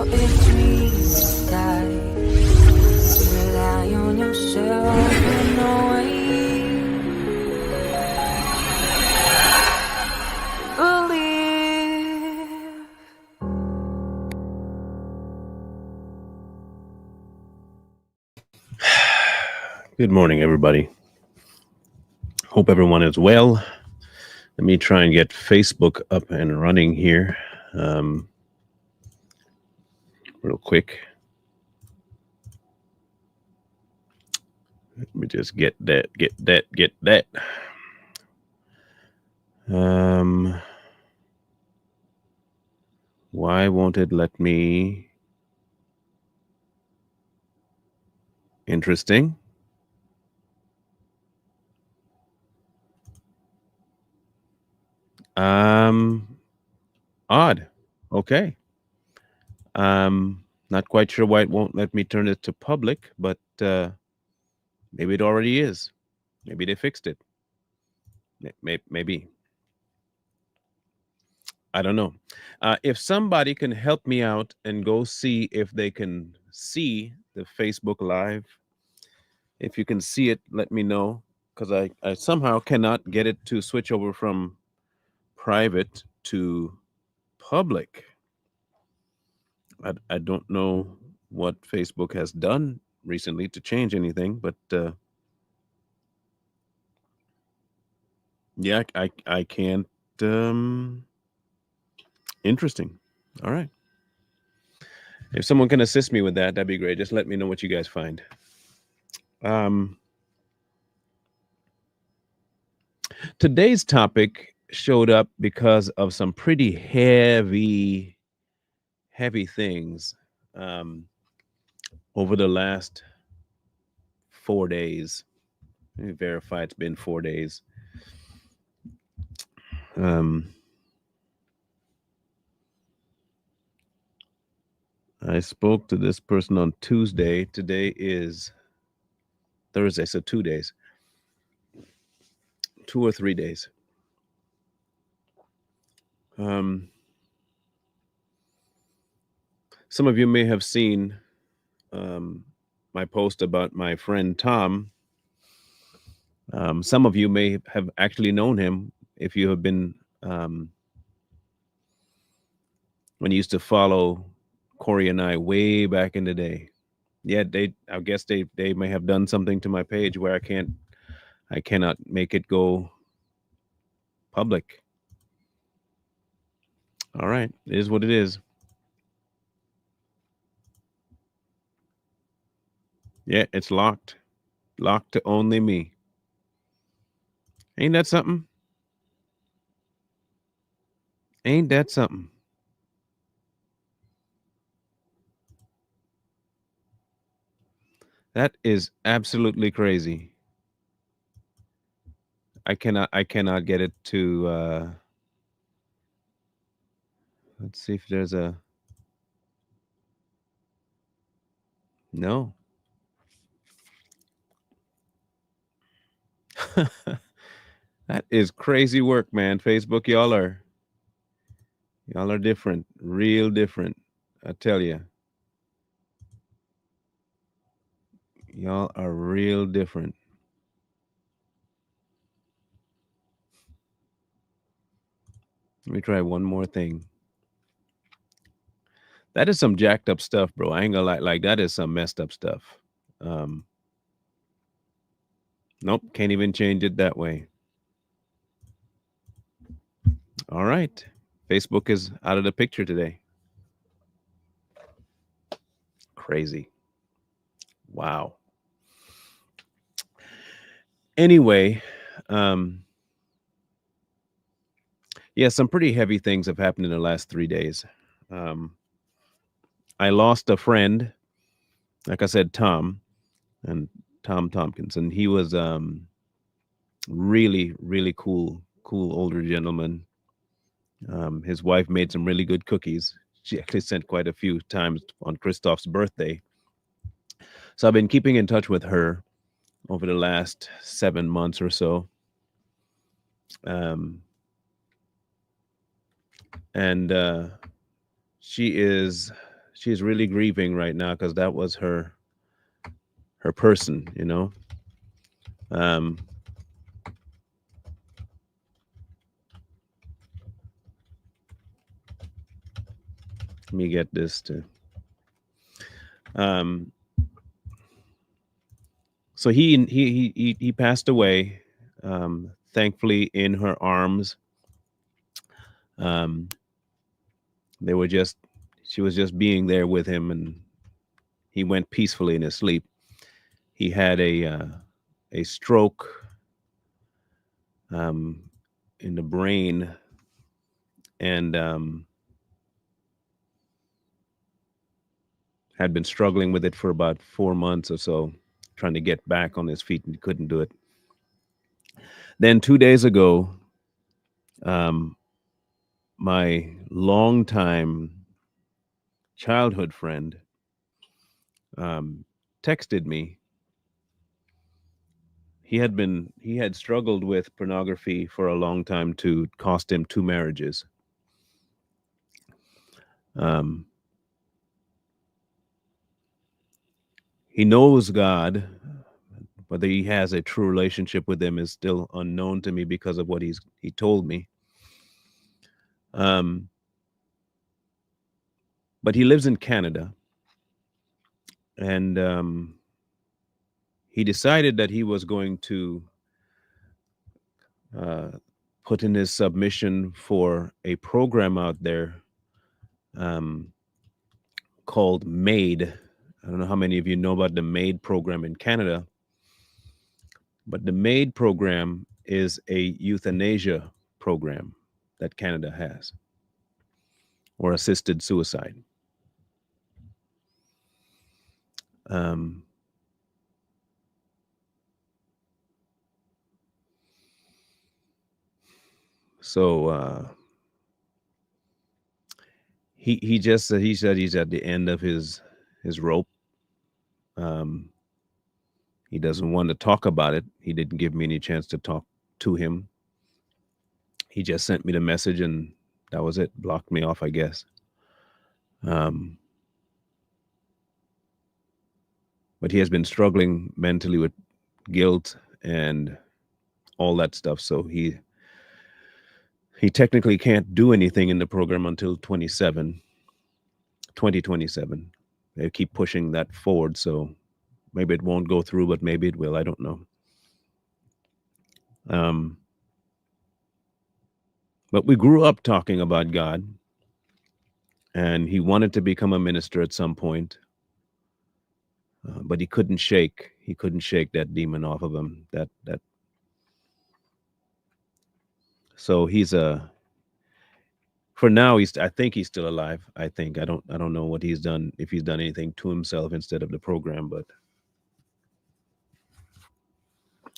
it's me that rely on yourself in no way. Believe. Good morning, everybody. Hope everyone is well. Let me try and get Facebook up and running here real quick. Let me just get that. Why won't it let me? Interesting. Odd. Okay. Not quite sure why it won't let me turn it to public, but maybe it already is. Maybe they fixed it. Maybe. I don't know. If somebody can help me out and go see if they can see the Facebook Live, if you can see it, let me know, because I somehow cannot get it to switch over from private to public. I don't know what Facebook has done recently to change anything, but yeah, I can't. Interesting. All right. If someone can assist me with that, that'd be great. Just let me know what you guys find. Today's topic showed up because of some pretty heavy things over the last 4 days. Let me verify it's been 4 days. I spoke to this person on Tuesday. Today is Thursday, so 2 days. 2 or 3 days. Some of you may have seen my post about my friend Tom. Some of you may have actually known him if you have been when you used to follow Corey and I way back in the day. Yeah, I guess they may have done something to my page where I cannot make it go public. All right, it is what it is. Yeah, it's locked. Locked to only me. Ain't that something? Ain't that something? That is absolutely crazy. I cannot get it to let's see if there's a no. That is crazy work, man. Facebook, y'all are different, real different. I tell you, y'all are real different. Let me try one more thing. That is some jacked up stuff, bro. I ain't gonna lie. Like that is some messed up stuff. Um, nope, can't even change it that way. All right, Facebook is out of the picture today. Crazy. Wow. Anyway, yeah, some pretty heavy things have happened in the last 3 days. I lost a friend, like I said, Tom, and Tom Tompkins, and he was really, really cool older gentleman. His wife made some really good cookies. She actually sent quite a few times on Christoph's birthday. So I've been keeping in touch with her over the last 7 months or so. And she is she's really grieving right now because that was her person, you know. Um, Let me get this to. Um, so he passed away. Thankfully, in her arms. Um, they were just she was just being there with him, and he went peacefully in his sleep. He had a stroke um, in the brain, and had been struggling with it for about 4 months or so, trying to get back on his feet, and couldn't do it. Then 2 days ago, um, my longtime childhood friend um, texted me. He had struggled with pornography for a long time, to cost him 2 marriages. Um, he knows God. Whether he has a true relationship with him is still unknown to me because of what he told me. Um, but he lives in Canada, and he decided that he was going to uh, put in his submission for a program out there um, called MAID. I don't know how many of you know about the MAID program in Canada, but the MAID program is a euthanasia program that Canada has, or assisted suicide. Um, so he said he's at the end of his rope. Um, he doesn't want to talk about it. He didn't give me any chance to talk to him. He just sent me the message, and that was it. Blocked me off, I guess. Um, but he has been struggling mentally with guilt and all that stuff. So he technically can't do anything in the program until 2027. They keep pushing that forward, so maybe it won't go through, but maybe it will. I don't know. Um, but we grew up talking about God, and he wanted to become a minister at some point, but he couldn't shake that demon off of him. That so he's a for now he's I think he's still alive. I don't know what he's done, if he's done anything to himself instead of the program, but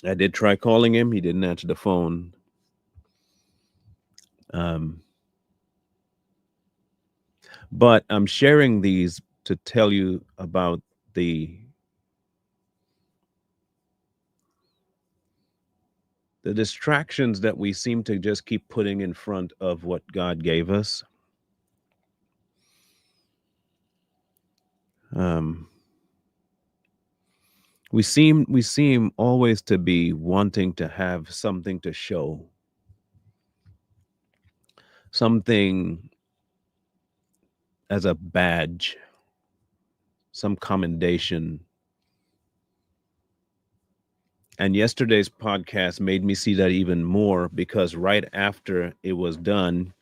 I did try calling him. He didn't answer the phone. Um, but I'm sharing these to tell you about the the distractions that we seem to just keep putting in front of what God gave us. Um, we seem always to be wanting to have something to show, something as a badge, some commendation. And yesterday's podcast made me see that even more, because right after it was done,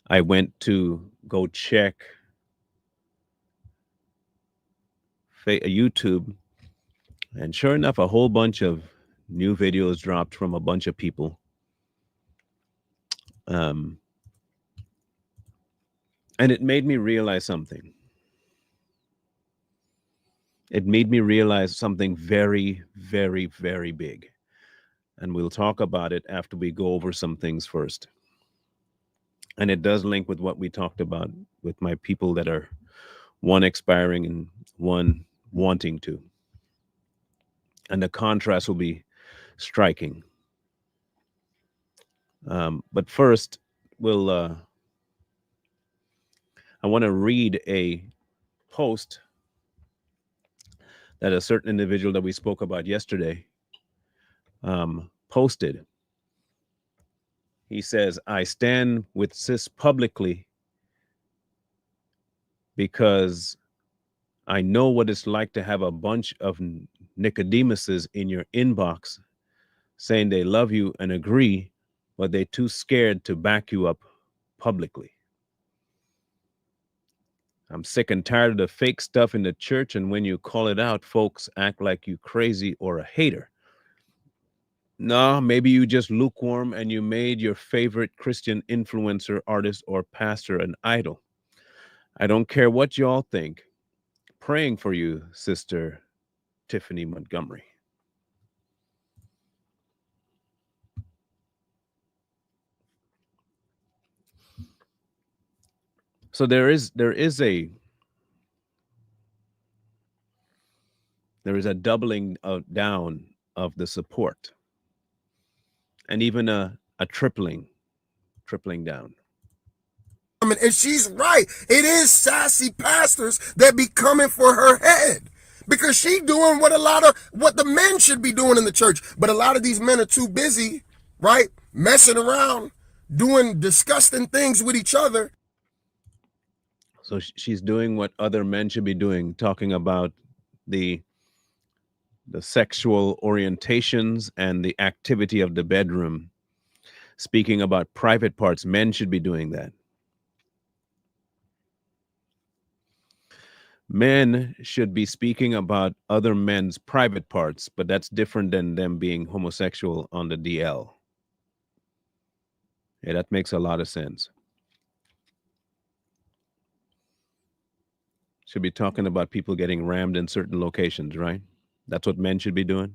I went to go check YouTube, and sure enough, a whole bunch of new videos dropped from a bunch of people. Um, and it made me realize something. It made me realize something very, very, very big. And we'll talk about it after we go over some things first. And it does link with what we talked about with my people that are one expiring and one wanting to. And the contrast will be striking. But first, we'll I want to read a post that a certain individual that we spoke about yesterday posted. He says, I stand with sis publicly because I know what it's like to have a bunch of Nicodemuses in your inbox saying they love you and agree, but they're too scared to back you up publicly. I'm sick and tired of the fake stuff in the church, and when you call it out, folks act like you crazy or a hater. No, maybe you just lukewarm and you made your favorite Christian influencer, artist, or pastor an idol. I don't care what y'all think. Praying for you, Sister Tiffany Montgomery. So there is a doubling down of the support, and even a tripling down. And she's right. It is sassy pastors that be coming for her head because she doing what the men should be doing in the church. But a lot of these men are too busy, right? Messing around, doing disgusting things with each other. So she's doing what other men should be doing, talking about the sexual orientations and the activity of the bedroom, speaking about private parts. Men should be doing that. Men should be speaking about other men's private parts, but that's different than them being homosexual on the DL. Yeah, that makes a lot of sense. Should be talking about people getting rammed in certain locations, right? That's what men should be doing.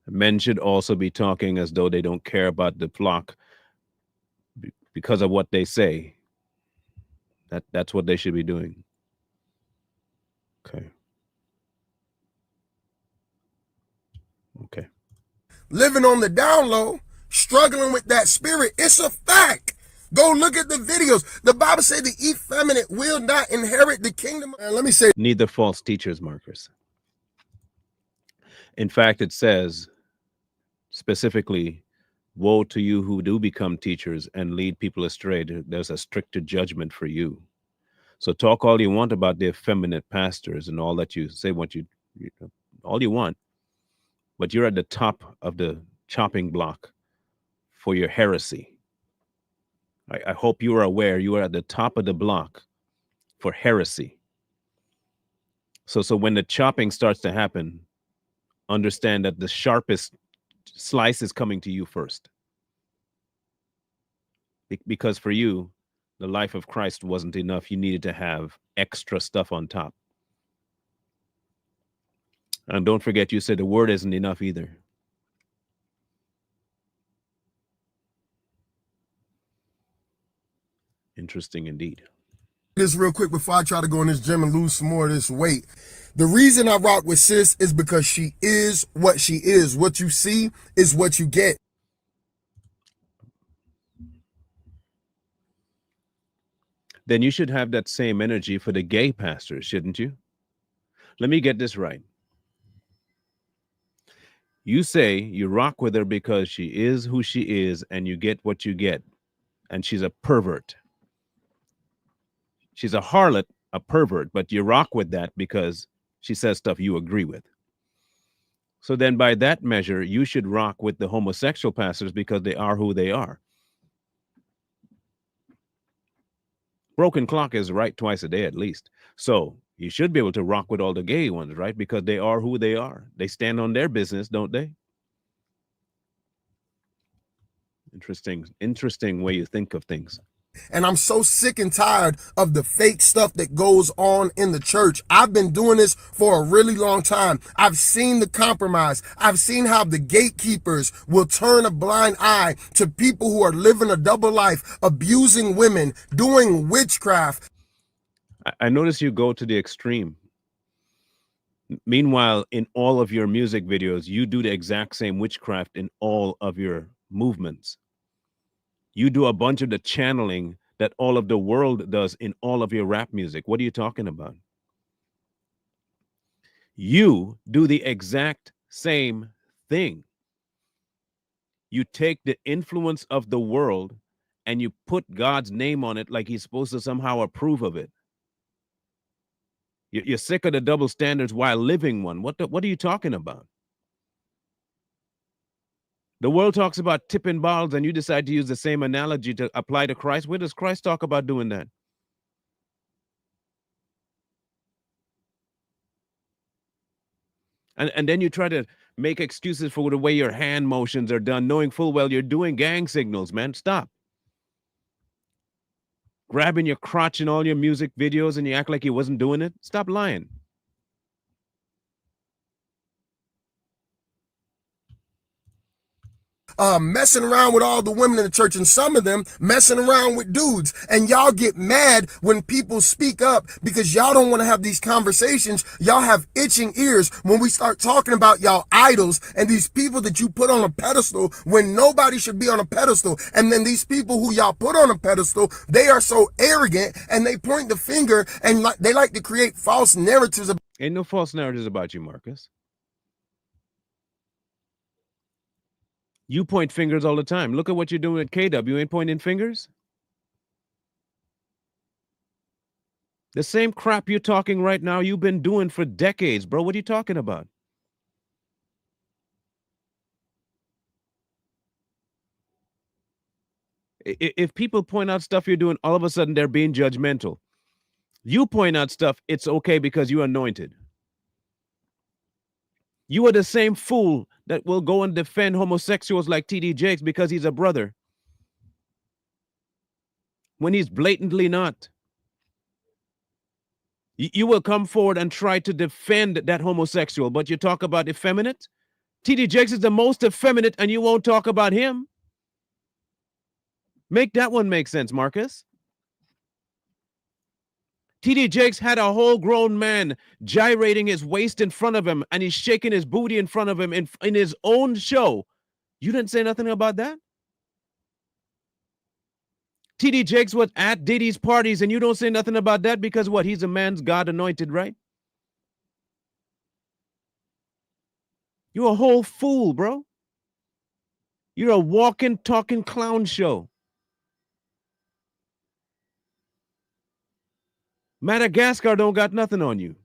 Men should also be talking as though they don't care about the flock because of what they say. That's what they should be doing. Okay. Okay. Living on the down low, struggling with that spirit. It's a fact. Go look at the videos. The Bible said the effeminate will not inherit the kingdom. And let me say, neither false teachers, Marcus. In fact, it says specifically, woe to you who do become teachers and lead people astray. There's a stricter judgment for you. So talk all you want about the effeminate pastors and all that you say, all you want, but you're at the top of the chopping block for your heresy. I hope you are aware you are at the top of the block for heresy. So when the chopping starts to happen, understand that the sharpest slice is coming to you first. Because for you, the life of Christ wasn't enough. You needed to have extra stuff on top. And don't forget, you said the word isn't enough either. Interesting indeed. This real quick before I try to go in this gym and lose some more of this weight. The reason I rock with sis is because she is what she is. What you see is what you get. Then you should have that same energy for the gay pastors, shouldn't you? Let me get this right. You say you rock with her because she is who she is and you get what you get. And she's a pervert. She's a harlot, a pervert, but you rock with that because she says stuff you agree with. So then by that measure, you should rock with the homosexual pastors because they are who they are. Broken clock is right twice a day at least. So you should be able to rock with all the gay ones, right? Because they are who they are. They stand on their business, don't they? Interesting way you think of things. And I'm so sick and tired of the fake stuff that goes on in the church. I've been doing this for a really long time. I've seen the compromise. I've seen how the gatekeepers will turn a blind eye to people who are living a double life, abusing women, doing witchcraft. I notice you go to the extreme. Meanwhile, in all of your music videos, you do the exact same witchcraft in all of your movements. You do a bunch of the channeling that all of the world does in all of your rap music. What are you talking about? You do the exact same thing. You take the influence of the world and you put God's name on it like he's supposed to somehow approve of it. You're sick of the double standards while living one. What are you talking about? The world talks about tipping balls, and you decide to use the same analogy to apply to Christ. Where does Christ talk about doing that? And then you try to make excuses for the way your hand motions are done, knowing full well you're doing gang signals, man. Stop. Grabbing your crotch in all your music videos and you act like you wasn't doing it. Stop lying. Messing around with all the women in the church, and some of them messing around with dudes. And y'all get mad when people speak up because y'all don't want to have these conversations. Y'all have itching ears when we start talking about y'all idols and these people that you put on a pedestal when nobody should be on a pedestal. And then these people who y'all put on a pedestal, they are so arrogant and they point the finger and they like to create false narratives. Ain't no false narratives about you, Marcus. You point fingers all the time. Look at what you're doing at KW. You ain't pointing fingers. The same crap you're talking right now, you've been doing for decades, bro. What are you talking about? If people point out stuff you're doing, all of a sudden they're being judgmental. You point out stuff, it's okay because you're anointed. You are the same fool that will go and defend homosexuals like TD Jakes because he's a brother, when he's blatantly not. You will come forward and try to defend that homosexual, but you talk about effeminate? TD Jakes is the most effeminate and you won't talk about him? Make that one make sense, Marcus. TD Jakes had a whole grown man gyrating his waist in front of him and he's shaking his booty in front of him in his own show. You didn't say nothing about that? TD Jakes was at Diddy's parties and you don't say nothing about that because what? He's a man's God anointed, right? You're a whole fool, bro. You're a walking, talking clown show. Madagascar don't got nothing on you.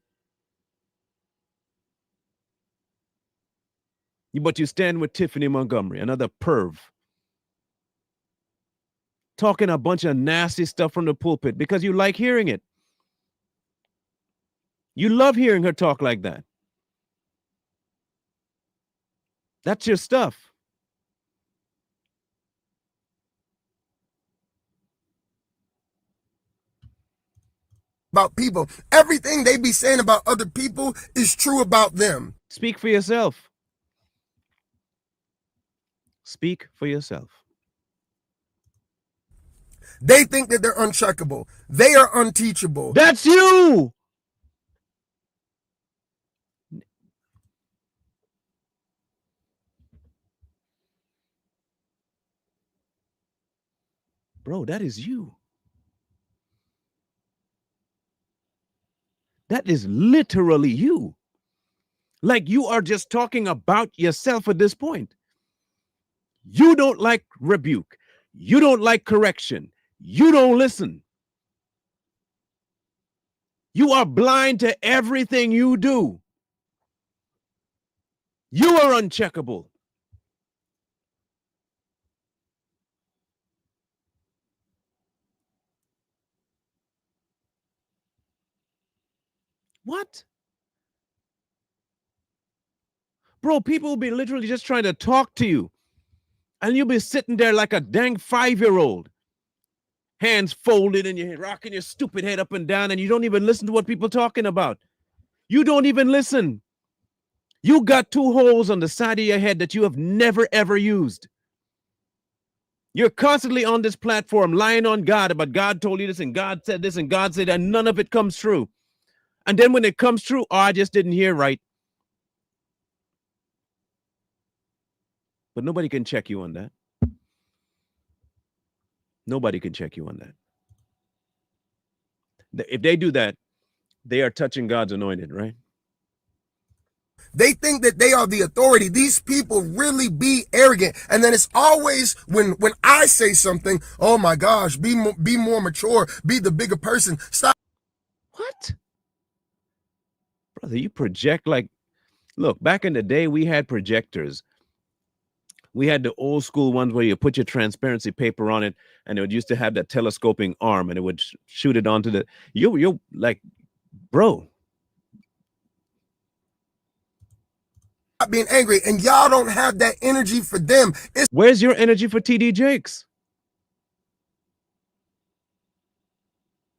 But you stand with Tiffany Montgomery, another perv, talking a bunch of nasty stuff from the pulpit because you like hearing it. You love hearing her talk like that. That's your stuff. About people. Everything they be saying about other people is true about them. Speak for yourself. Speak for yourself. They think that they're uncheckable. They are unteachable. That's you. Bro, that is you. That is literally you. Like you are just talking about yourself at this point. You don't like rebuke. You don't like correction. You don't listen. You are blind to everything you do. You are uncheckable. What? Bro, people will be literally just trying to talk to you. And you'll be sitting there like a dang 5-year-old. Hands folded and you're rocking your stupid head up and down and you don't even listen to what people are talking about. You don't even listen. You got 2 holes on the side of your head that you have never, ever used. You're constantly on this platform lying on God about God told you this and God said this and God said that, and none of it comes true. And then when it comes true, oh, I just didn't hear right. But nobody can check you on that. Nobody can check you on that. If they do that, they are touching God's anointed, right? They think that they are the authority. These people really be arrogant. And then it's always when I say something, oh my gosh, be more mature, be the bigger person. Stop. What? Brother, you project like, look, back in the day, we had projectors. We had the old school ones where you put your transparency paper on it, and it would used to have that telescoping arm, and it would shoot it onto the. You're like, bro. Being angry, and y'all don't have that energy for them. Where's your energy for TD Jakes?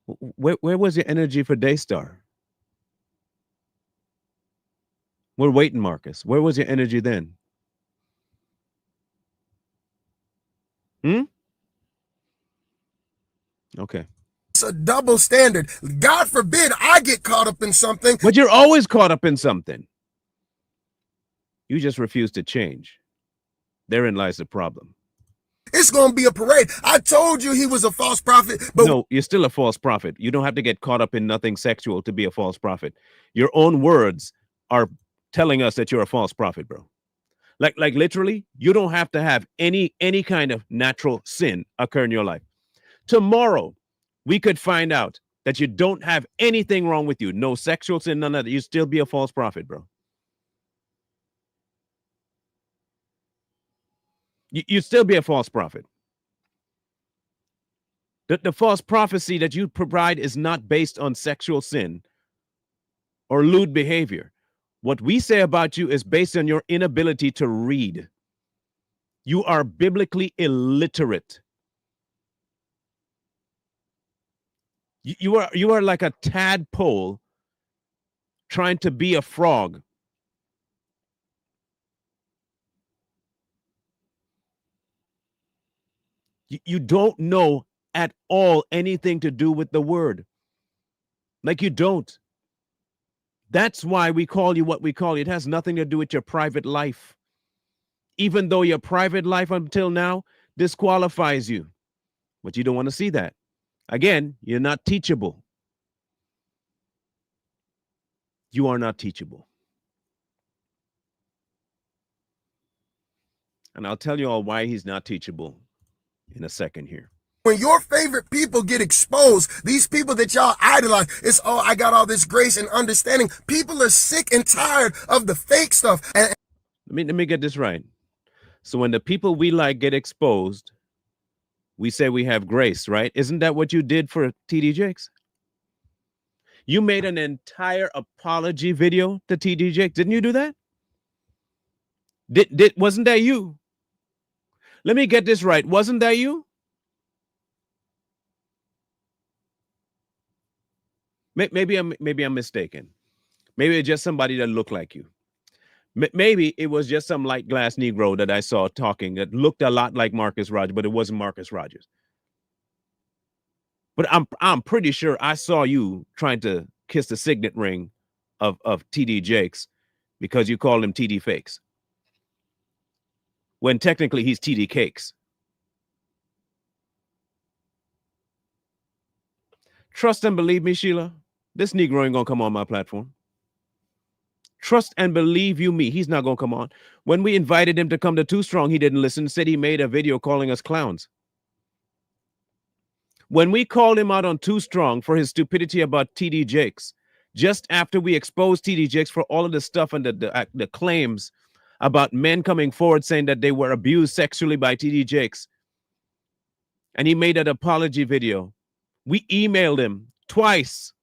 Where was your energy for Daystar? We're waiting, Marcus. Where was your energy then? Okay. It's a double standard. God forbid I get caught up in something. But you're always caught up in something. You just refuse to change. Therein lies the problem. It's going to be a parade. I told you he was a false prophet. But no, you're still a false prophet. You don't have to get caught up in nothing sexual to be a false prophet. Your own words are telling us that you're a false prophet, bro. Like literally, you don't have to have any kind of natural sin occur in your life. Tomorrow, we could find out that you don't have anything wrong with you. No sexual sin, none of that. You still be a false prophet, bro. You'd still be a false prophet. The false prophecy that you provide is not based on sexual sin or lewd behavior. What we say about you is based on your inability to read. You are biblically illiterate. You are like a tadpole trying to be a frog. You don't know at all anything to do with the word. Like you don't. That's why we call you what we call you. It has nothing to do with your private life. Even though your private life until now disqualifies you. But you don't want to see that. Again, you're not teachable. You are not teachable. And I'll tell you all why he's not teachable in a second here. When your favorite people get exposed, these people that y'all idolize, it's, oh, I got all this grace and understanding. People are sick and tired of the fake stuff. And let me get this right. So when the people we like get exposed, we say we have grace, right? Isn't that what you did for TD Jakes? You made an entire apology video to TD Jakes. Didn't you do that? Wasn't that you? Let me get this right. Wasn't that you? Maybe I'm mistaken. Maybe it's just somebody that looked like you. Maybe it was just some light glass Negro that I saw talking that looked a lot like Marcus Rogers, but it wasn't Marcus Rogers. But I'm pretty sure I saw you trying to kiss the signet ring of TD Jakes because you called him TD Fakes. When technically he's TD Cakes. Trust and believe me, Sheila, this Negro ain't gonna come on my platform. Trust and believe you me, he's not gonna come on. When we invited him to come to Too Strong, he didn't listen, said he made a video calling us clowns. When we called him out on Too Strong for his stupidity about TD Jakes, just after we exposed TD Jakes for all of the stuff and the claims about men coming forward saying that they were abused sexually by TD Jakes, and he made an apology video, we emailed him twice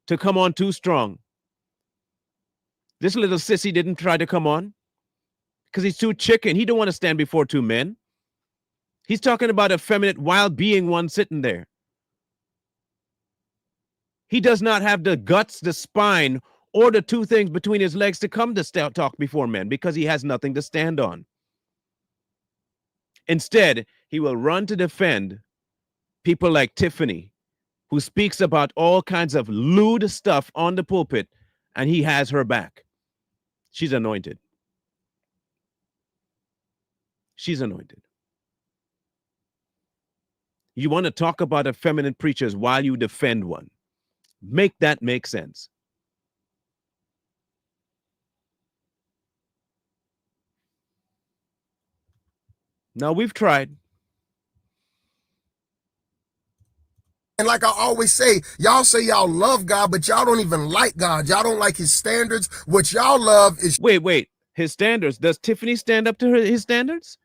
to come on Too Strong. This little sissy didn't try to come on because he's too chicken. He don't want to stand before two men. He's talking about a feminine, wild being one sitting there. He does not have the guts, the spine, or the two things between his legs to come to talk before men because he has nothing to stand on. Instead, he will run to defend people like Tiffany, who speaks about all kinds of lewd stuff on the pulpit, and he has her back. She's anointed. She's anointed. You want to talk about effeminate preachers while you defend one. Make that make sense. Now, we've tried. And like I always say y'all love God, but y'all don't even like God. Y'all don't like his standards. What y'all love is Wait. His standards. Does Tiffany stand up to his standards?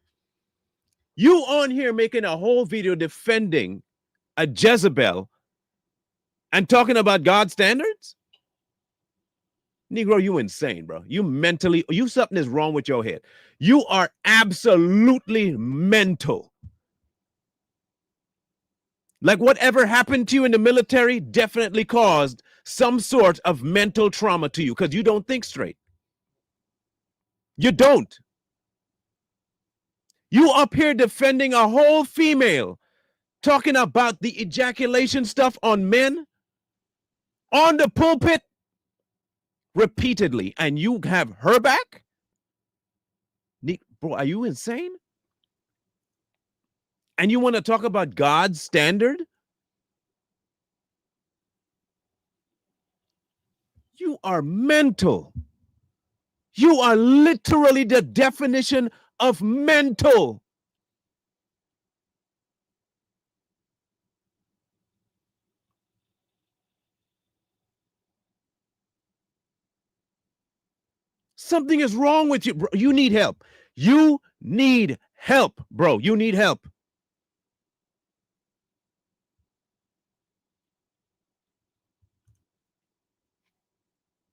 You on here making a whole video defending a Jezebel and talking about God's standards? Negro, you insane, bro. Something is wrong with your head. You are absolutely mental. Like whatever happened to you in the military definitely caused some sort of mental trauma to you because you don't think straight. You don't. You up here defending a whole female, talking about the ejaculation stuff on men on the pulpit repeatedly, and you have her back? Bro, are you insane? And you want to talk about God's standard? You are mental. You are literally the definition of mental. Something is wrong with you, bro. You need help. You need help, bro. You need help.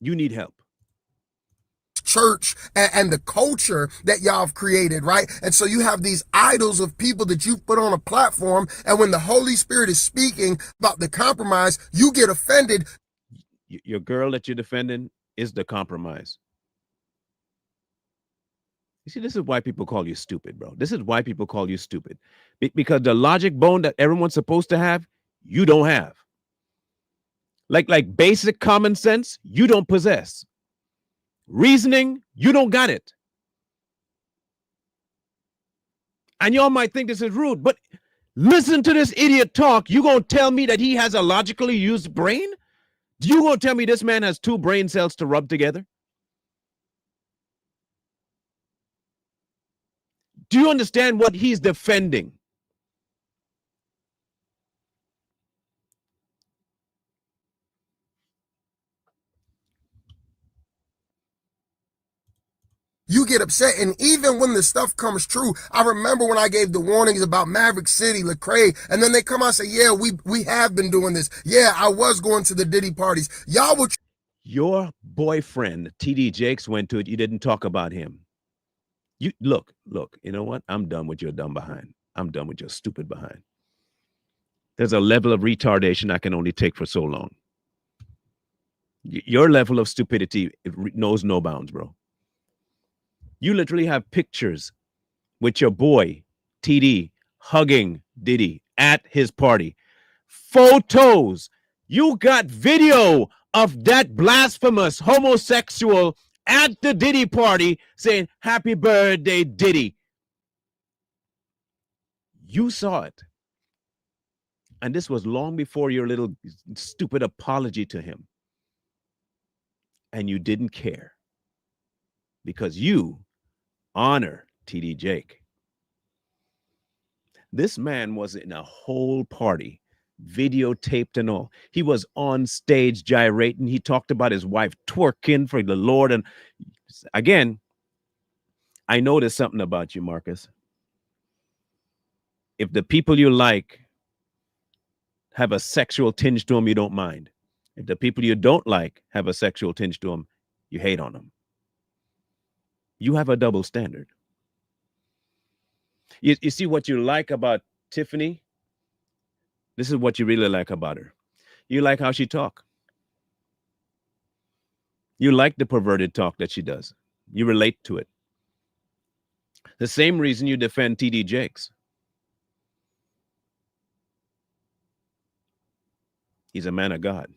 You need help. church and the culture that y'all have created, right? And so you have these idols of people that you put on a platform, and when the Holy Spirit is speaking about the compromise, you get offended. Your girl that you're defending is the compromise. You see, this is why people call you stupid, bro. This is why people call you stupid. Because the logic bone that everyone's supposed to have, you don't have. Like basic common sense, you don't possess. Reasoning, you don't got it. And y'all might think this is rude, but listen to this idiot talk. You gonna tell me that he has a logically used brain? You gonna tell me this man has two brain cells to rub together? Do you understand what he's defending? You get upset. And even when the stuff comes true, I remember when I gave the warnings about Maverick City, Lecrae, and then they come out and say, yeah, we have been doing this. Yeah, I was going to the Diddy parties. Y'all will. Your boyfriend, TD Jakes, went to it. You didn't talk about him. You look, you know what? I'm done with your dumb behind. I'm done with your stupid behind. There's a level of retardation I can only take for so long. Your level of stupidity knows no bounds, bro. You literally have pictures with your boy, TD, hugging Diddy at his party. Photos. You got video of that blasphemous homosexual at the Diddy party saying, "Happy birthday, Diddy." You saw it. And this was long before your little stupid apology to him. And you didn't care because you honor TD Jake. This man was in a whole party, videotaped and all. He was on stage gyrating. He talked about his wife twerking for the Lord. And again, I noticed something about you, Marcus. If the people you like have a sexual tinge to them, you don't mind. If the people you don't like have a sexual tinge to them, you hate on them. You have a double standard. You see what you like about Tiffany? This is what you really like about her. You like how she talk. You like the perverted talk that she does. You relate to it. The same reason you defend TD Jakes. He's a man of God.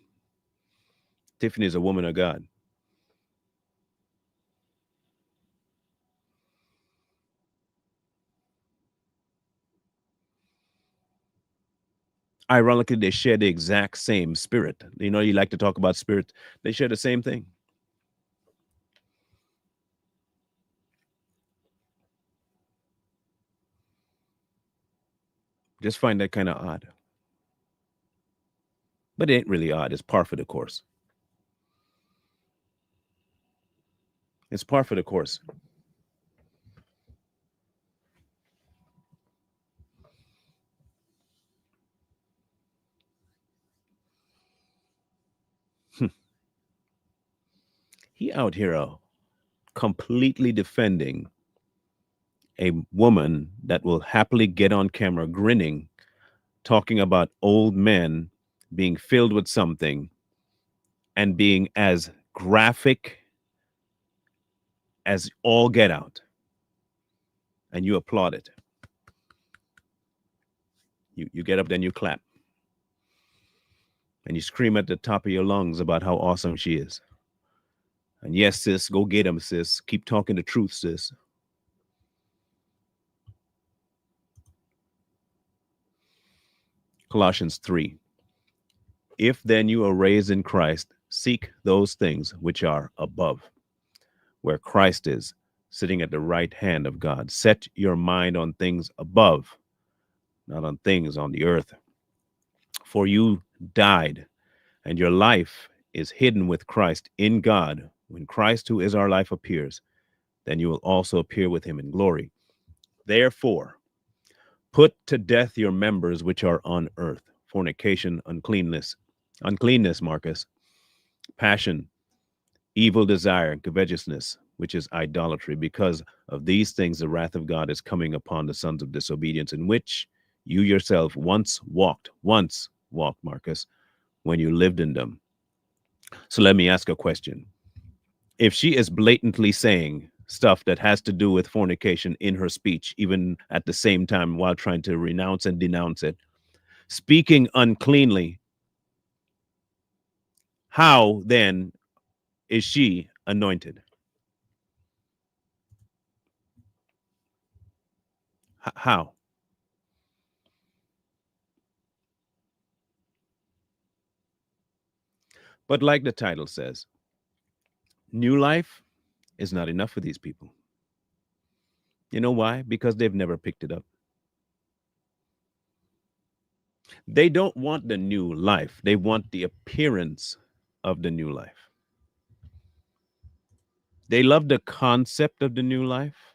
Tiffany is a woman of God. Ironically, they share the exact same spirit. You know, you like to talk about spirit, they share the same thing. Just find that kind of odd. But it ain't really odd. It's par for the course. It's par for the course. He out here completely defending a woman that will happily get on camera grinning, talking about old men being filled with something and being as graphic as all get out. And you applaud it. You get up, then you clap. And you scream at the top of your lungs about how awesome she is. And yes, sis, go get him, sis. Keep talking the truth, sis. Colossians 3. If then you are raised in Christ, seek those things which are above, where Christ is, sitting at the right hand of God. Set your mind on things above, not on things on the earth. For you died, and your life is hidden with Christ in God. When Christ, who is our life, appears, then you will also appear with him in glory. Therefore, put to death your members which are on earth: fornication, uncleanness, Marcus, passion, evil desire, and covetousness, which is idolatry. Because of these things, the wrath of God is coming upon the sons of disobedience, in which you yourself once walked, Marcus, when you lived in them. So let me ask a question. If she is blatantly saying stuff that has to do with fornication in her speech, even at the same time while trying to renounce and denounce it, speaking uncleanly, how then is she anointed? How? But like the title says, new life is not enough for these people. You know why? Because they've never picked it up. They don't want the new life, they want the appearance of the new life. They love the concept of the new life,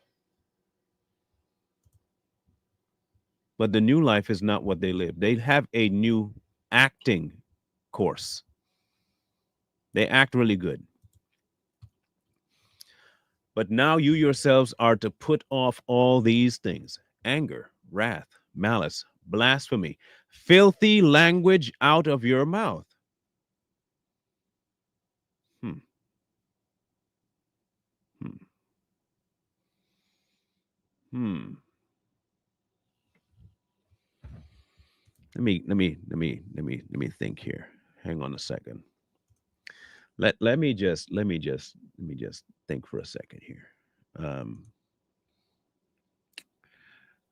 but the new life is not what they live. They have a new acting course. They act really good. But now you yourselves are to put off all these things: anger, wrath, malice, blasphemy, filthy language out of your mouth. Hmm. Hmm. Hmm. Let me think here. Hang on a second. Let me just think for a second here.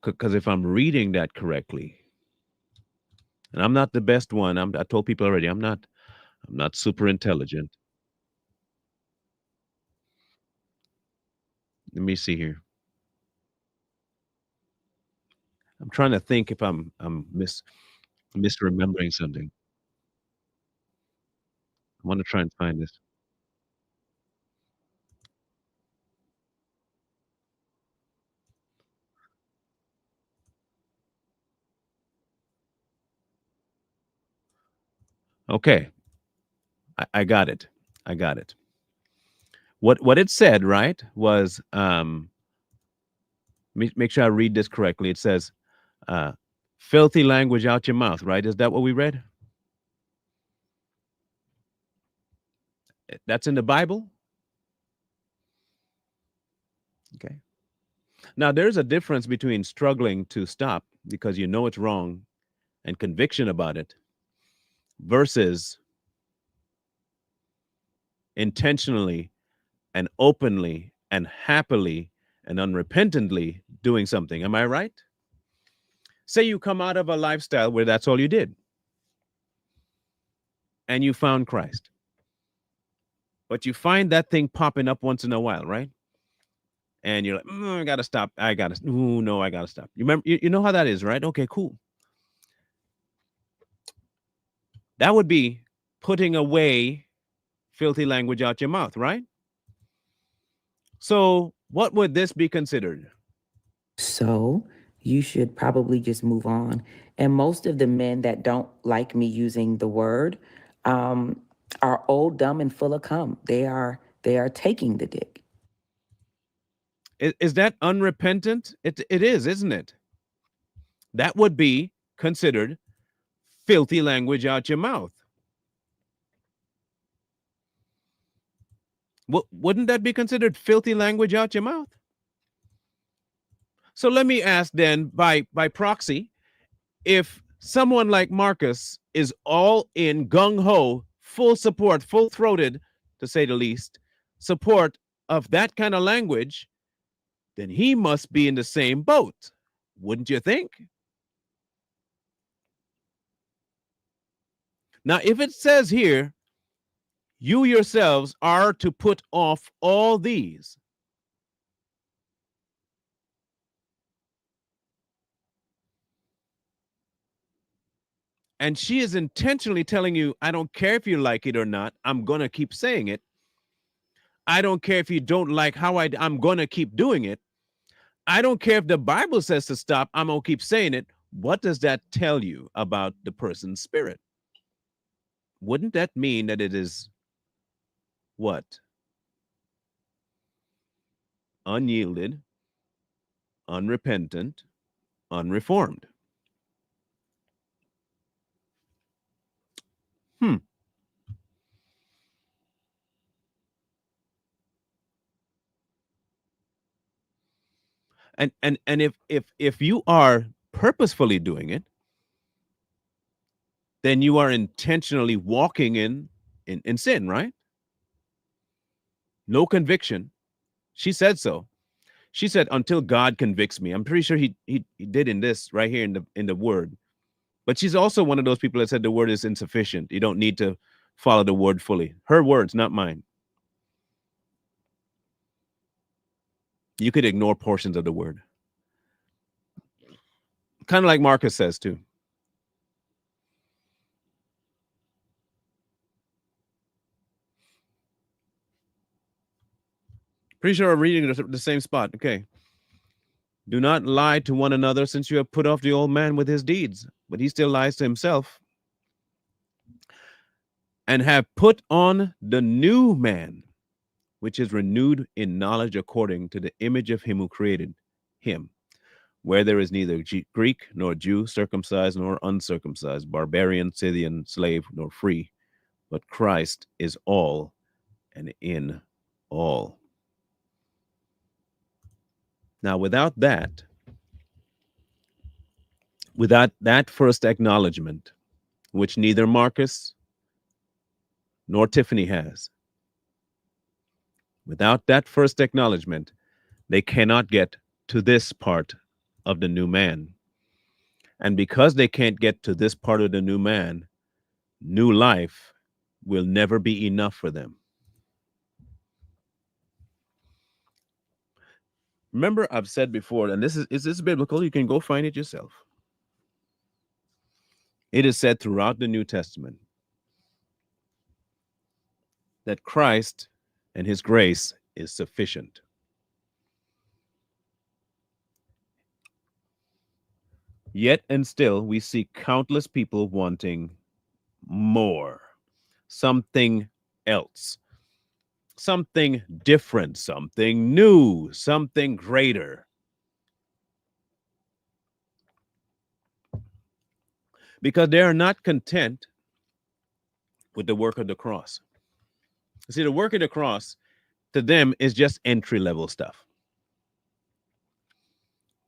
Because if I'm reading that correctly, and I'm not the best one, I told people already, I'm not super intelligent. Let me see here. I'm trying to think if I'm misremembering something. I want to try and find this. Okay, I got it. I got it. What it said, right, was make sure I read this correctly. It says, uh, "Filthy language out your mouth." Right? Is that what we read? That's in the Bible. Okay. Now there's a difference between struggling to stop because you know it's wrong and conviction about it versus intentionally and openly and happily and unrepentantly doing something. Am I right? Say you come out of a lifestyle where that's all you did. and you found Christ. But you find that thing popping up once in a while, right? And you're like, I gotta stop. Ooh, no, I gotta stop. You remember, you know how that is, right? Okay, cool. That would be putting away filthy language out your mouth, right? So, what would this be considered? So you should probably just move on. And most of the men that don't like me using the word um, are old, dumb, and full of cum. They are taking the dick. Is that unrepentant? It is, isn't it? That would be considered filthy language out your mouth. Wouldn't that be considered filthy language out your mouth? So let me ask then, by proxy, if someone like Marcus is all in gung ho, full support, full throated, to say the least, support of that kind of language, then he must be in the same boat, wouldn't you think? Now, if it says here, you yourselves are to put off all these, and she is intentionally telling you, I don't care if you like it or not, I'm going to keep saying it. I don't care if you don't like how I'm going to keep doing it. I don't care if the Bible says to stop, I'm going to keep saying it. What does that tell you about the person's spirit? Wouldn't that mean that it is what? Unyielded, unrepentant, unreformed. Hmm. And if you are purposefully doing it, then you are intentionally walking in sin, right? No conviction. She said so. She said, until God convicts me. I'm pretty sure he did in this right here in the word. But she's also one of those people that said the word is insufficient. You don't need to follow the word fully. Her words, not mine. You could ignore portions of the word. Kind of like Marcus says too. Pretty sure I'm reading the same spot. Okay. Do not lie to one another, since you have put off the old man with his deeds, but he still lies to himself, and have put on the new man, which is renewed in knowledge according to the image of him who created him, where there is neither Greek nor Jew, circumcised nor uncircumcised, barbarian, Scythian, slave nor free, but Christ is all and in all. Now, without that first acknowledgement, which neither Marcus nor Tiffany has, without that first acknowledgement, they cannot get to this part of the new man. And because they can't get to this part of the new man, new life will never be enough for them. Remember, I've said before, and this is biblical, you can go find it yourself. It is said throughout the New Testament that Christ and his grace is sufficient. Yet and still, we see countless people wanting more, something else, something different, something new, something greater. Because they are not content with the work of the cross. See, the work of the cross to them is just entry level stuff.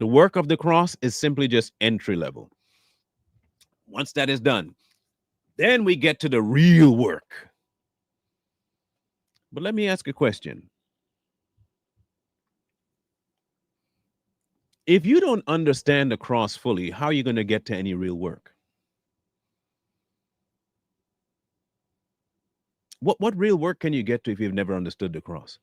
The work of the cross is simply just entry level. Once that is done, then we get to the real work. But let me ask a question. If you don't understand the cross fully, how are you going to get to any real work? What real work can you get to if you've never understood the cross?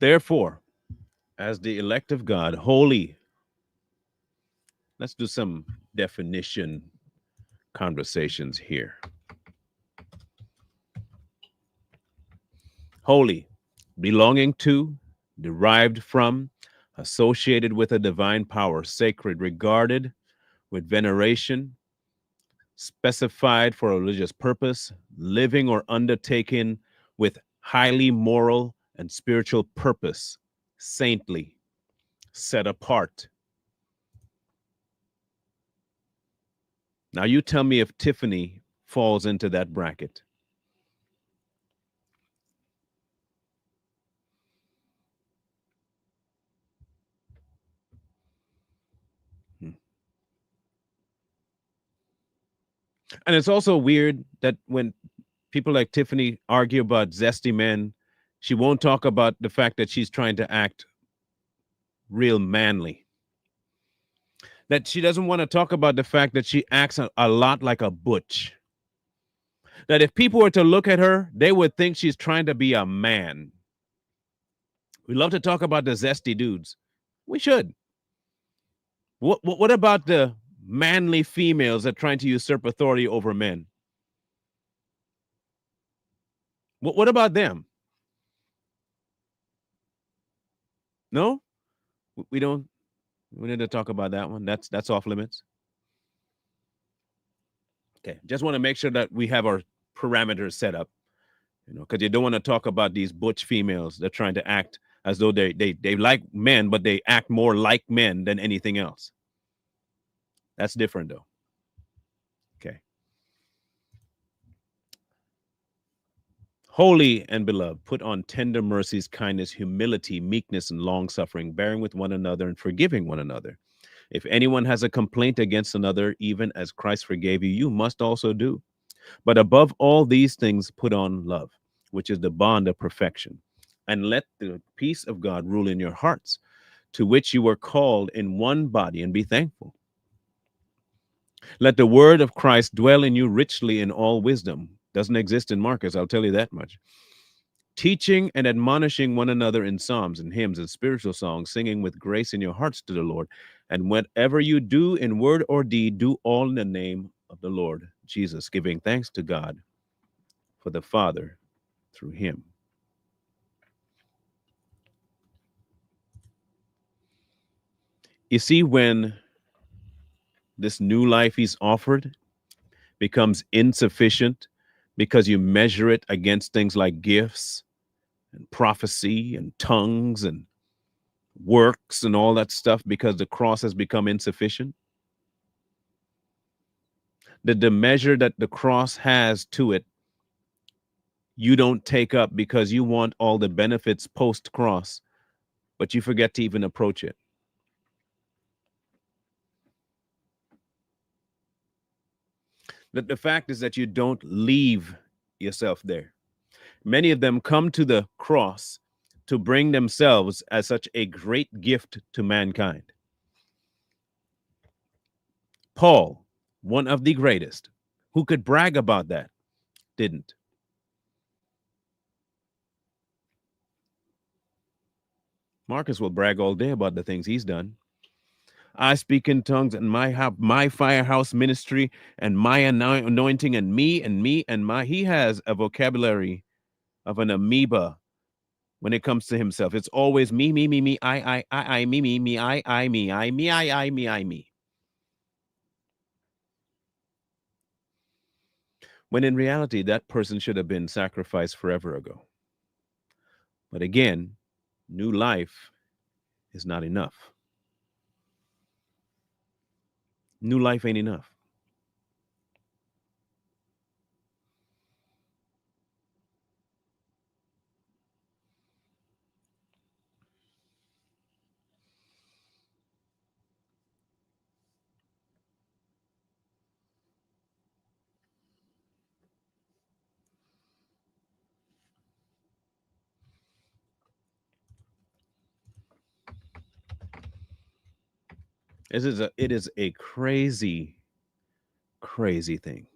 Therefore, as the elect of God, holy, let's do some definition conversations here. Holy, belonging to, derived from, associated with a divine power, sacred, regarded with veneration, specified for a religious purpose, living or undertaken with highly moral and spiritual purpose, saintly, set apart. Now, you tell me if Tiffany falls into that bracket. Hmm. And it's also weird that when people like Tiffany argue about zesty men, she won't talk about the fact that she's trying to act real manly. That she doesn't want to talk about the fact that she acts a lot like a butch. That if people were to look at her, they would think she's trying to be a man. We love to talk about the zesty dudes. We should. What about the manly females that are trying to usurp authority over men? What about them? No, we don't. We need to talk about that one. That's off limits. Okay, just want to make sure that we have our parameters set up. Because you don't want to talk about these butch females that are trying to act as though they like men, but they act more like men than anything else. That's different, though. Okay. Holy and beloved, put on tender mercies, kindness, humility, meekness, and long suffering, bearing with one another and forgiving one another. If anyone has a complaint against another, even as Christ forgave you, you must also do. But above all these things, put on love, which is the bond of perfection. And let the peace of God rule in your hearts, to which you were called in one body, and be thankful. Let the word of Christ dwell in you richly in all wisdom. Doesn't exist in Marcus, I'll tell you that much. Teaching and admonishing one another in psalms and hymns and spiritual songs, singing with grace in your hearts to the Lord. And whatever you do in word or deed, do all in the name of the Lord Jesus, giving thanks to God for the Father through him. You see, when this new life he's offered becomes insufficient because you measure it against things like gifts and prophecy and tongues and works and all that stuff, because the cross has become insufficient, that the measure that the cross has to it, you don't take up because you want all the benefits post cross, but you forget to even approach it. That the fact is that you don't leave yourself there. Many of them come to the cross to bring themselves as such a great gift to mankind. Paul, one of the greatest, who could brag about that, didn't. Marcus will brag all day about the things he's done. I speak in tongues and my firehouse ministry and my anointing and me and me and my. He has a vocabulary of an amoeba when it comes to himself. It's always me, me, me, me, I, me, me, me, I, me, I, me, I, me, I, me. When in reality, that person should have been sacrificed forever ago. But again, new life is not enough. New life ain't enough. It is a crazy, crazy thing.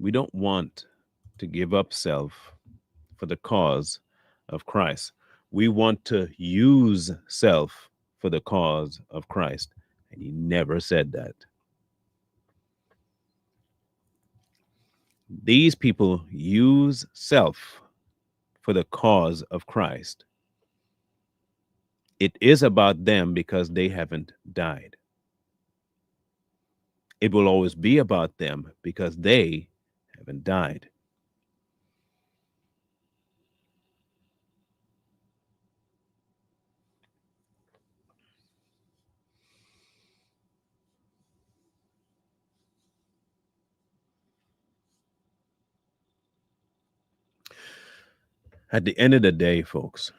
We don't want to give up self for the cause of Christ. We want to use self for the cause of Christ. And he never said that. These people use self for the cause of Christ. It is about them because they haven't died. It will always be about them because they haven't died. At the end of the day, folks,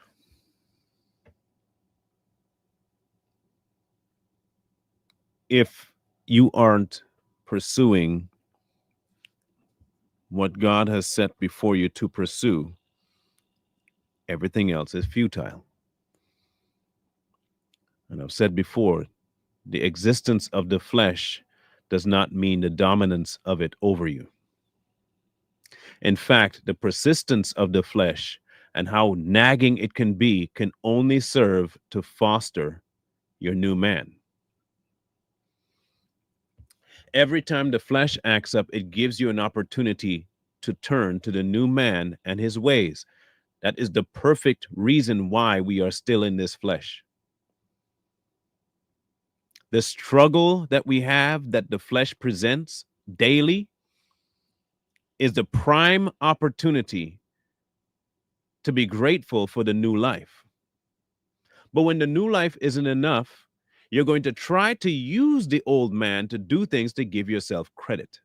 if you aren't pursuing what God has set before you to pursue, everything else is futile. And I've said before, the existence of the flesh does not mean the dominance of it over you. In fact, the persistence of the flesh and how nagging it can only serve to foster your new man. Every time the flesh acts up, it gives you an opportunity to turn to the new man and his ways. That is the perfect reason why we are still in this flesh. The struggle that we have, that the flesh presents daily, is the prime opportunity to be grateful for the new life. But when the new life isn't enough, you're going to try to use the old man to do things to give yourself credit.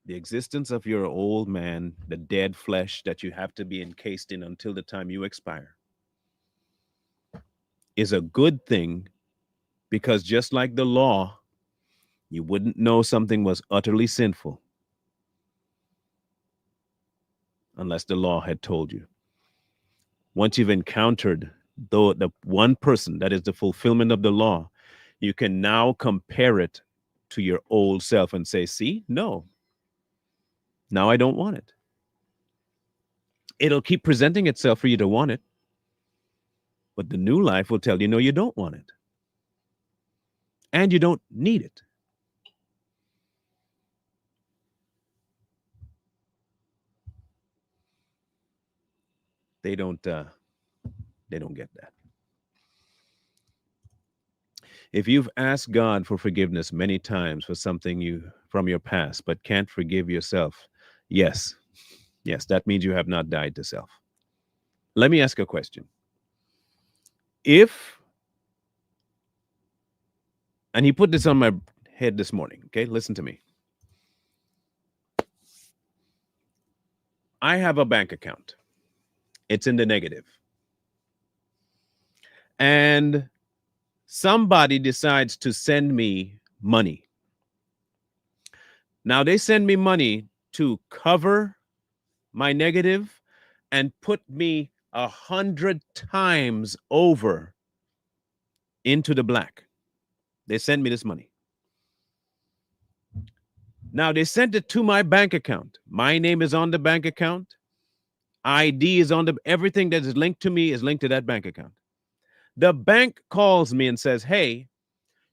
The existence of your old man, the dead flesh that you have to be encased in until the time you expire, is a good thing, because just like the law, you wouldn't know something was utterly sinful unless the law had told you. Once you've encountered the one person that is the fulfillment of the law, you can now compare it to your old self and say, see, no, now I don't want it. It'll keep presenting itself for you to want it, but the new life will tell you, no, you don't want it. And you don't need it. They don't get that. If you've asked God for forgiveness many times for something you from your past but can't forgive yourself, yes, that means you have not died to self. Let me ask a question. If, and he put this on my head this morning, okay, listen to me. I have a bank account. It's in the negative. And somebody decides to send me money. Now they send me money to cover my negative and put me 100 times over into the black. They send me this money. Now they sent it to my bank account. My name is on the bank account. ID is on everything that is linked to me is linked to that bank account. The bank calls me and says, hey,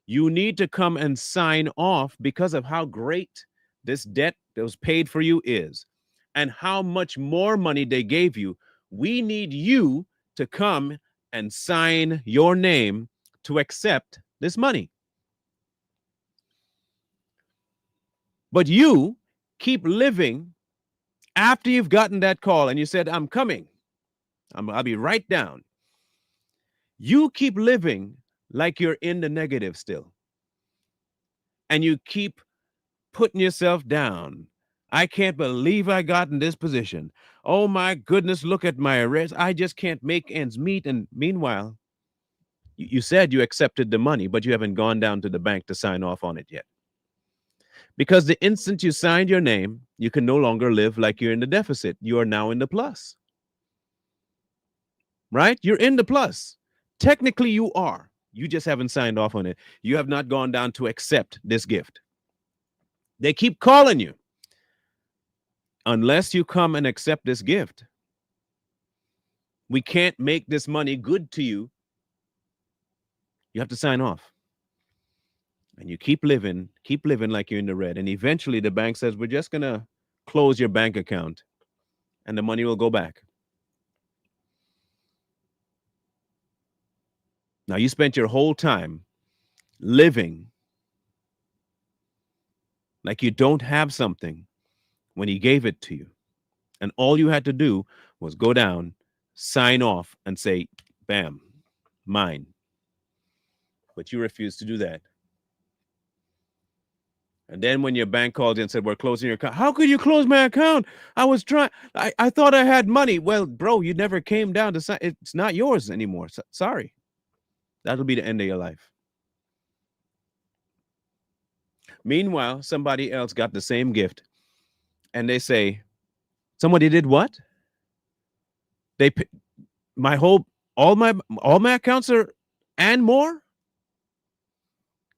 you need to come and sign off because of how great this debt that was paid for you is and how much more money they gave you. We need you to come and sign your name to accept this money. But you keep living after you've gotten that call and you said, I'm coming. I'll be right down. You keep living like you're in the negative still. And you keep putting yourself down. I can't believe I got in this position. Oh my goodness, look at my arrears. I just can't make ends meet. And meanwhile, you said you accepted the money, but you haven't gone down to the bank to sign off on it yet. Because the instant you signed your name, you can no longer live like you're in the deficit. You are now in the plus. Right? You're in the plus. Technically, you are. You just haven't signed off on it. You have not gone down to accept this gift. They keep calling you. Unless you come and accept this gift, we can't make this money good to you. You have to sign off. And you keep living like you're in the red. And eventually the bank says, we're just going to close your bank account and the money will go back. Now, you spent your whole time living like you don't have something when he gave it to you. And all you had to do was go down, sign off, and say, bam, mine. But you refused to do that. And then when your bank called you and said, we're closing your account, how could you close my account? I was trying, I thought I had money. Well, bro, you never came down to sign. It's not yours anymore. Sorry. That'll be the end of your life. Meanwhile, somebody else got the same gift. And they say, somebody did what? They my whole all my accounts are and more?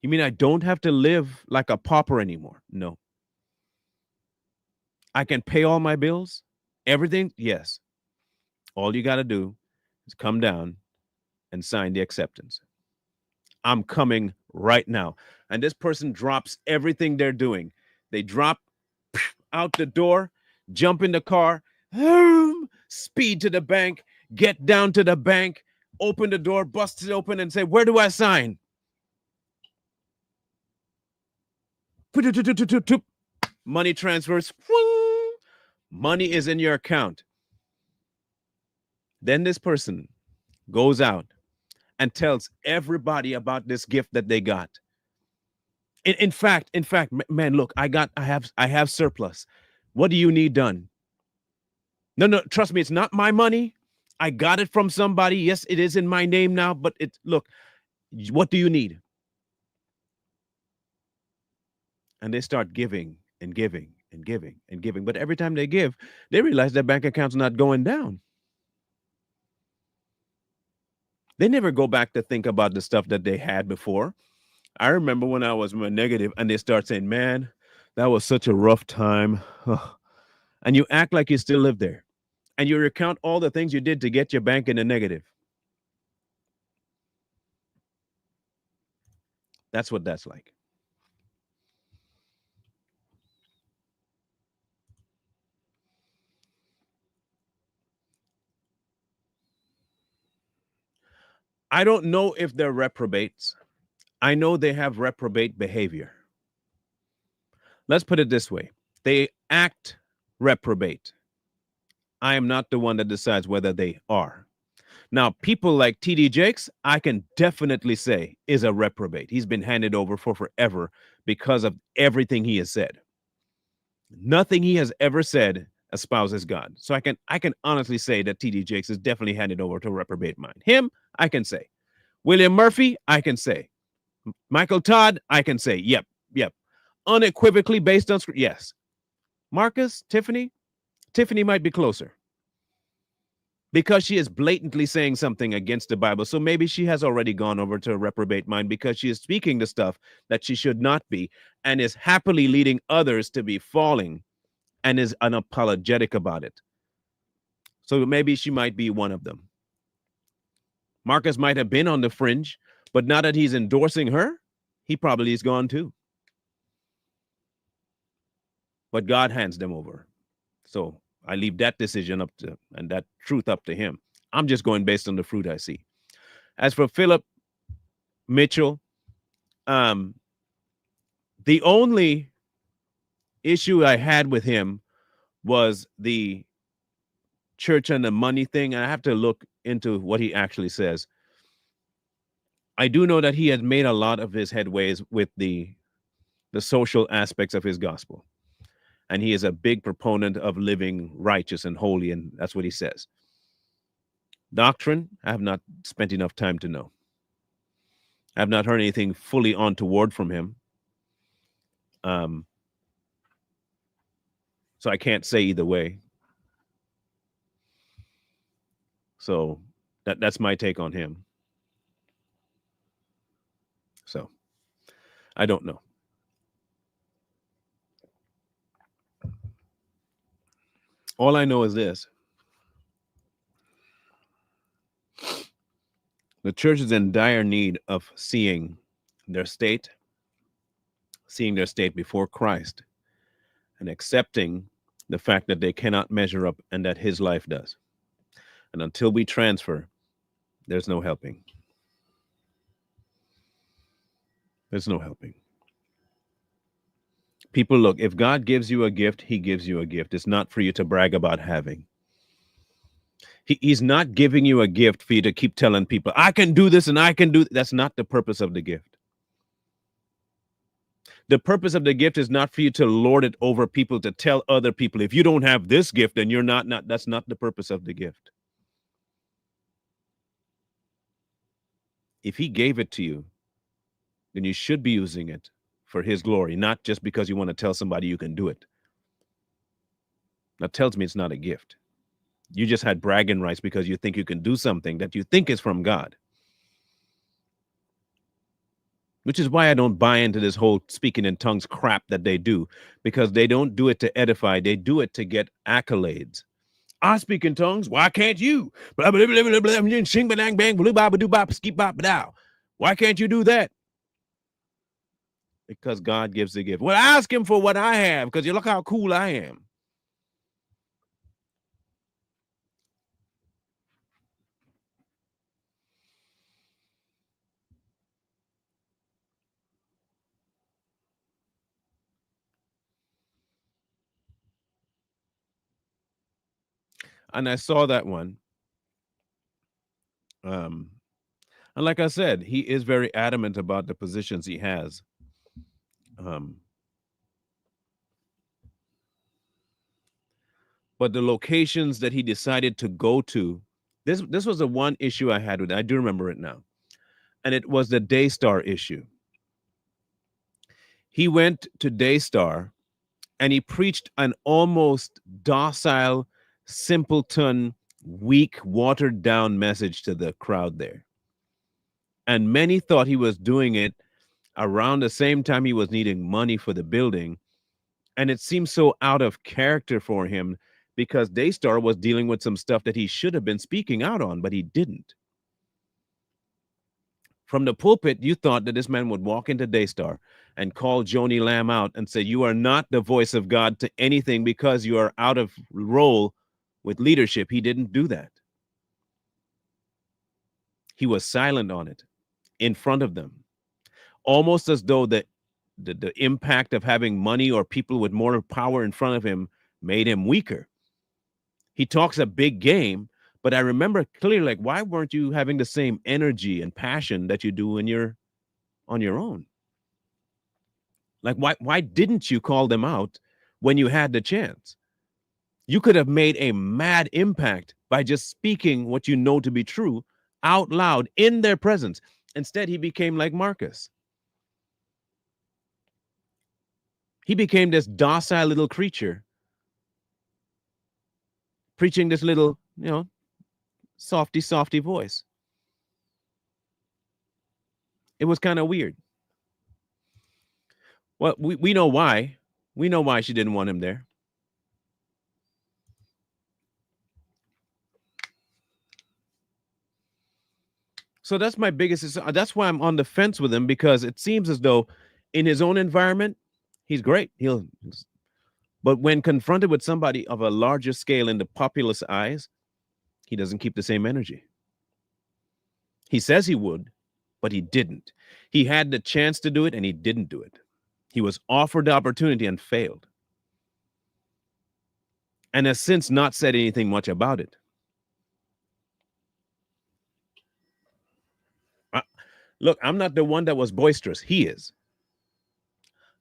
You mean I don't have to live like a pauper anymore? No. I can pay all my bills? Everything? Yes. All you got to do is come down and sign the acceptance. I'm coming right now. And this person drops everything they're doing. They drop out the door, jump in the car, speed to the bank, get down to the bank, open the door, bust it open, and say, where do I sign? Money transfers. Money is in your account. Then this person goes out and tells everybody about this gift that they got. In fact, man, look, I have surplus. What do you need done? No, trust me, it's not my money. I got it from somebody. Yes, it is in my name now, but look, what do you need? And they start giving and giving and giving and giving. But every time they give, they realize their bank account's not going down. They never go back to think about the stuff that they had before. I remember when I was negative and they start saying, man, that was such a rough time. And you act like you still live there. And you recount all the things you did to get your bank in the negative. That's what that's like. I don't know if they're reprobates. I know they have reprobate behavior. Let's put it this way. They act reprobate. I am not the one that decides whether they are. Now, people like T.D. Jakes, I can definitely say is a reprobate. He's been handed over for forever because of everything he has said. Nothing he has ever said espouses God. So I can honestly say that T.D. Jakes is definitely handed over to a reprobate mind. Him, I can say. William Murphy, I can say. Michael Todd, I can say. Yep. Unequivocally based on scripture. Yes. Marcus, Tiffany might be closer because she is blatantly saying something against the Bible. So maybe she has already gone over to a reprobate mind because she is speaking the stuff that she should not be and is happily leading others to be falling and is unapologetic about it. So maybe she might be one of them. Marcus might have been on the fringe, but now that he's endorsing her, he probably is gone too. But God hands them over. So I leave that decision up to, and that truth up to him. I'm just going based on the fruit I see. As for Philip Mitchell, the only issue I had with him was the church and the money thing. And I have to look into what he actually says. I do know that he has made a lot of his headways with the social aspects of his gospel. And he is a big proponent of living righteous and holy, and that's what he says. Doctrine, I have not spent enough time to know. I have not heard anything fully untoward from him. So I can't say either way. So that's my take on him. So I don't know. All I know is this. The church is in dire need of seeing their state before Christ, and accepting the fact that they cannot measure up and that his life does. And until we transfer, there's no helping. There's no helping. People, look, if God gives you a gift, he gives you a gift. It's not for you to brag about having. He's not giving you a gift for you to keep telling people, I can do this and I can do. That's not the purpose of the gift. The purpose of the gift is not for you to lord it over people, to tell other people, if you don't have this gift, then you're not. That's not the purpose of the gift. If he gave it to you, then you should be using it for his glory, not just because you want to tell somebody you can do it. That tells me it's not a gift. You just had bragging rights because you think you can do something that you think is from God. Which is why I don't buy into this whole speaking in tongues crap that they do, because they don't do it to edify. They do it to get accolades. I speak in tongues. Why can't you? Why can't you do that? Because God gives the gift. Well, ask him for what I have, because you look how cool I am. And I saw that one. And like I said, he is very adamant about the positions he has. But the locations that he decided to go to, this was the one issue I had with it. I do remember it now. And it was the Daystar issue. He went to Daystar and he preached an almost docile, simpleton, weak, watered down message to the crowd there. And many thought he was doing it around the same time he was needing money for the building. And it seemed so out of character for him, because Daystar was dealing with some stuff that he should have been speaking out on, but he didn't. From the pulpit, you thought that this man would walk into Daystar and call Joni Lamb out and say, you are not the voice of God to anything because you are out of role with leadership. He didn't do that. He was silent on it in front of them, almost as though the impact of having money or people with more power in front of him made him weaker. He talks a big game, but I remember clearly, like, why weren't you having the same energy and passion that you do when you're on your own? Like, why didn't you call them out when you had the chance? You could have made a mad impact by just speaking what you know to be true out loud in their presence. Instead, he became like Marcus. He became this docile little creature, preaching this little, softy voice. It was kind of weird. Well, we know why. We know why she didn't want him there. So that's my biggest. That's why I'm on the fence with him, because it seems as though in his own environment, he's great. But when confronted with somebody of a larger scale in the populace eyes, he doesn't keep the same energy. He says he would, but he didn't. He had the chance to do it and he didn't do it. He was offered the opportunity and failed, and has since not said anything much about it. Look, I'm not the one that was boisterous. He is.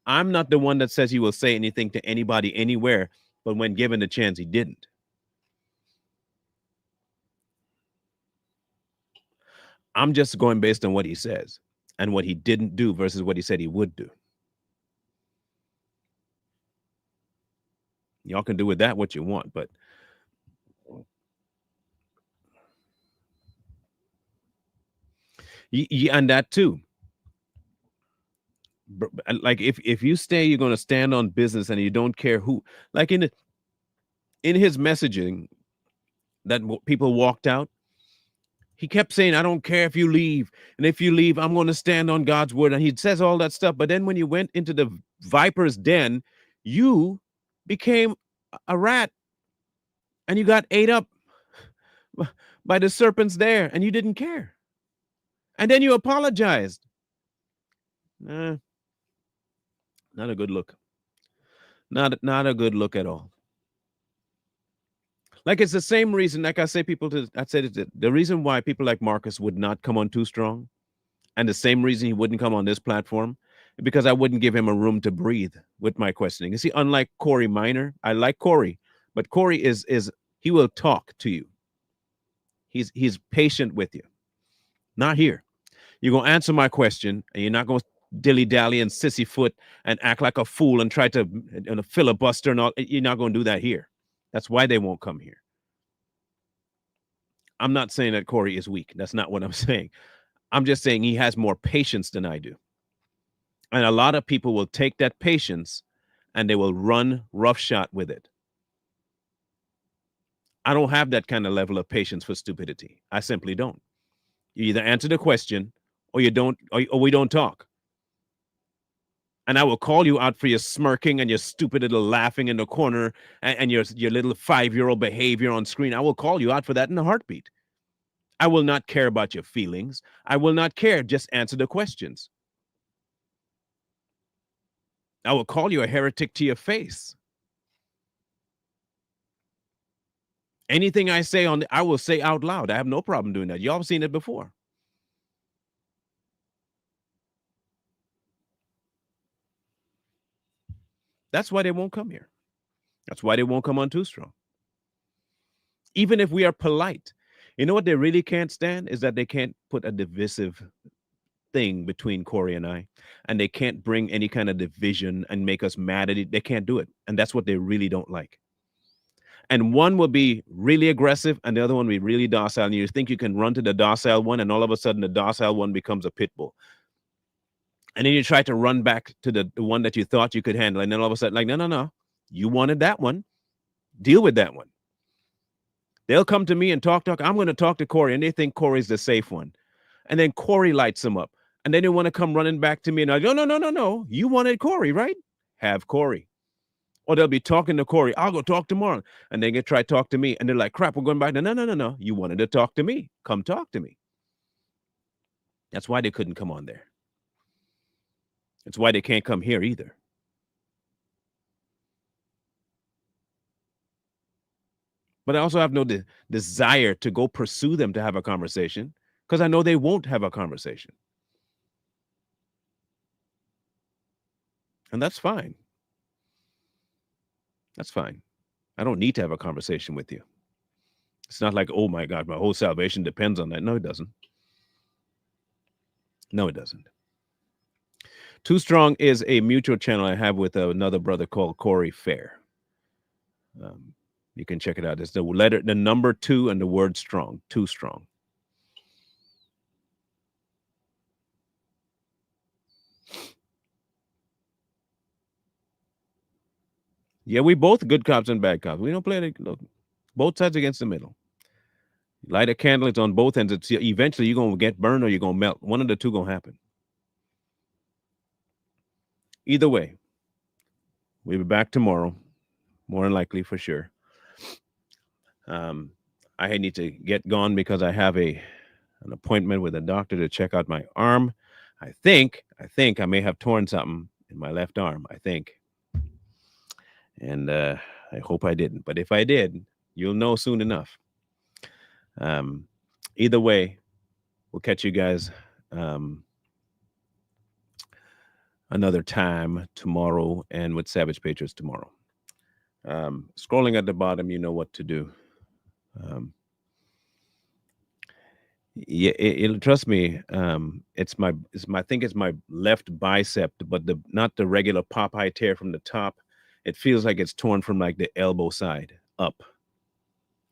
I'm not the one that says he will say anything to anybody anywhere, but when given the chance, he didn't. I'm just going based on what he says and what he didn't do versus what he said he would do. Y'all can do with that what you want, but and that too. Like if you say you're going to stand on business and you don't care who, like in his messaging that people walked out, he kept saying, I don't care if you leave, and if you leave, I'm going to stand on God's word, and he says all that stuff. But then when you went into the viper's den, you became a rat and you got ate up by the serpents there, and you didn't care, and then you apologized. Not a good look. Not a good look at all. Like it's the same reason, like I say, I said it, the reason why people like Marcus would not come on Too Strong, and the same reason he wouldn't come on this platform, because I wouldn't give him a room to breathe with my questioning. You see, unlike Corey Minor, I like Corey, but Corey is he will talk to you. He's patient with you. Not here. You're gonna answer my question, and you're not gonna dilly dally and sissy foot and act like a fool and try to filibuster and all. You're not gonna do that here. That's why they won't come here. I'm not saying that Corey is weak. That's not what I'm saying. I'm just saying he has more patience than I do. And a lot of people will take that patience and they will run roughshod with it. I don't have that kind of level of patience for stupidity. I simply don't. You either answer the question or you don't, or we don't talk. And I will call you out for your smirking and your stupid little laughing in the corner and your little 5-year-old behavior on screen. I will call you out for that in a heartbeat. I will not care about your feelings. I will not care. Just answer the questions. I will call you a heretic to your face. Anything I say I will say out loud. I have no problem doing that. Y'all have seen it before. That's why they won't come here. That's why they won't come on Too Strong. Even if we are polite. You know what they really can't stand is that they can't put a divisive thing between Corey and I, and they can't bring any kind of division and make us mad at it. They can't do it. And that's what they really don't like. And one will be really aggressive and the other one will be really docile. And you think you can run to the docile one, and all of a sudden the docile one becomes a pit bull. And then you try to run back to the one that you thought you could handle. And then all of a sudden, like, no. You wanted that one. Deal with that one. They'll come to me and talk. I'm going to talk to Corey, and they think Corey's the safe one. And then Corey lights them up. And then they want to come running back to me. And I go, no. You wanted Corey, right? Have Corey. Or they'll be talking to Corey. I'll go talk tomorrow. And they try to talk to me. And they're like, crap, we're going back. No. You wanted to talk to me. Come talk to me. That's why they couldn't come on there. It's why they can't come here either. But I also have no desire to go pursue them to have a conversation, because I know they won't have a conversation. And that's fine. That's fine. I don't need to have a conversation with you. It's not like, oh my God, my whole salvation depends on that. No, it doesn't. No, it doesn't. Too Strong is a mutual channel I have with another brother called Corey Fair. You can check it out. It's the number 2 and the word strong. Too Strong. Yeah, we both good cops and bad cops. We don't play both sides against the middle. Light a candle, it's on both ends. It's eventually you're gonna get burned or you're gonna melt. One of the two gonna happen. Either way, we'll be back tomorrow, more than likely for sure. I need to get gone because I have an appointment with a doctor to check out my arm. I think I may have torn something in my left arm. I think. And I hope I didn't. But if I did, you'll know soon enough. Either way, we'll catch you guys on another time tomorrow and with Savage Patriots tomorrow. Scrolling at the bottom, you know what to do. Yeah, it'll trust me. I think it's my left bicep, but not the regular Popeye tear from the top. It feels like it's torn from like the elbow side up,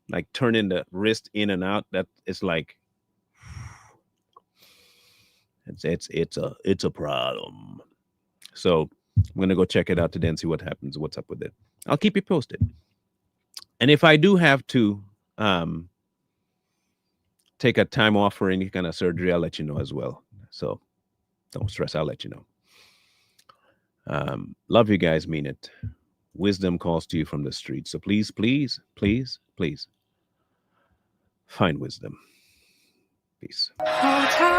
like turning the wrist in and out. That it's like it's a problem. So I'm gonna go check it out today and see what happens. What's up with it? I'll keep you posted. And if I do have to take a time off for any kind of surgery, I'll let you know as well. So don't stress. I'll let you know. Love you guys. Mean it. Wisdom calls to you from the street. So please, please, please, please find wisdom. Peace. Hold tight.